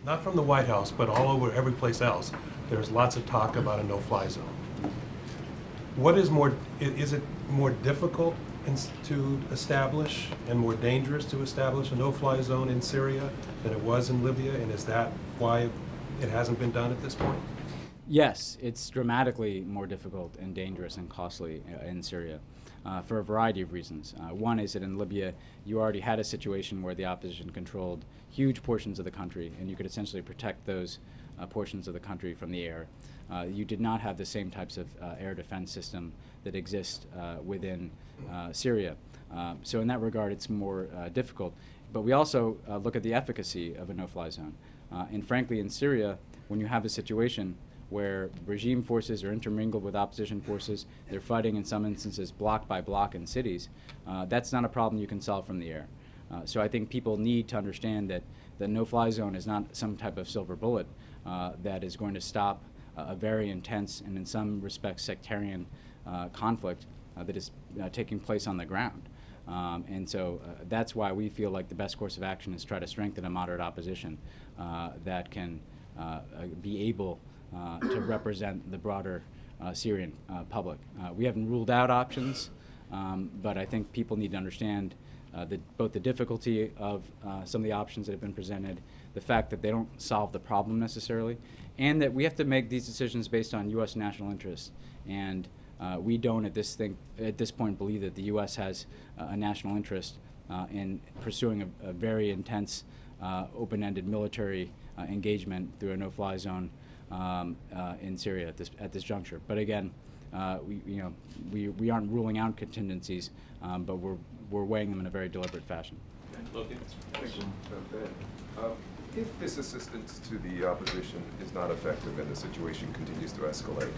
not from the White House, but all over every place else, there's lots of talk about a no-fly zone. What is more, is it more difficult to establish and more dangerous to establish a no-fly zone in Syria than it was in Libya, and is that why it hasn't been done at this point? Yes, it's dramatically more difficult and dangerous and costly in Syria for a variety of reasons. One is that in Libya, you already had a situation where the opposition controlled huge portions of the country, and you could essentially protect those portions of the country from the air. You did not have the same types of air defense system that exist within Syria. So in that regard, it's more difficult. But we also look at the efficacy of a no-fly zone. And frankly, in Syria, when you have a situation where regime forces are intermingled with opposition forces, they're fighting in some instances block by block in cities, that's not a problem you can solve from the air. So I think people need to understand that the no-fly zone is not some type of silver bullet that is going to stop a very intense and in some respects sectarian conflict that is taking place on the ground. And so that's why we feel like the best course of action is try to strengthen a moderate opposition that can be able to represent the broader Syrian public. We haven't ruled out options, but I think people need to understand both the difficulty of some of the options that have been presented, the fact that they don't solve the problem necessarily, and that we have to make these decisions based on U.S. national interests. And we don't at this point believe that the U.S. has a national interest in pursuing a very intense, open-ended military engagement through a no-fly zone in Syria at this juncture. But again, we aren't ruling out contingencies, but we're weighing them in a very deliberate fashion. If this assistance to the opposition is not effective and the situation continues to escalate,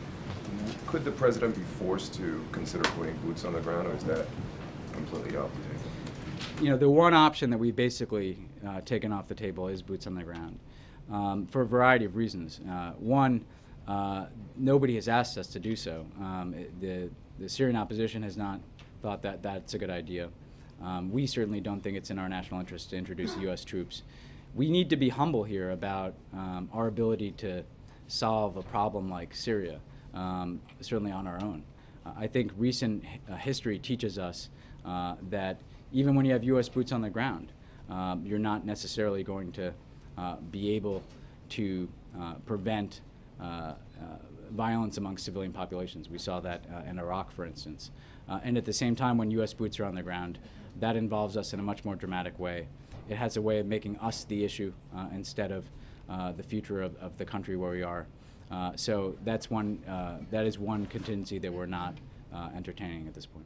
could the president be forced to consider putting boots on the ground, or is that completely off the table? You know, the one option that we've basically taken off the table is boots on the ground for a variety of reasons. One, nobody has asked us to do so. The Syrian opposition has not thought that that's a good idea. We certainly don't think it's in our national interest to introduce U.S. troops. We need to be humble here about our ability to solve a problem like Syria, certainly on our own. I think recent history teaches us that even when you have U.S. boots on the ground, you're not necessarily going to be able to prevent violence among civilian populations. We saw that in Iraq, for instance. And at the same time, when U.S. boots are on the ground, that involves us in a much more dramatic way. It has a way of making us the issue instead of the future of the country where we are. So that is one contingency that we're not entertaining at this point.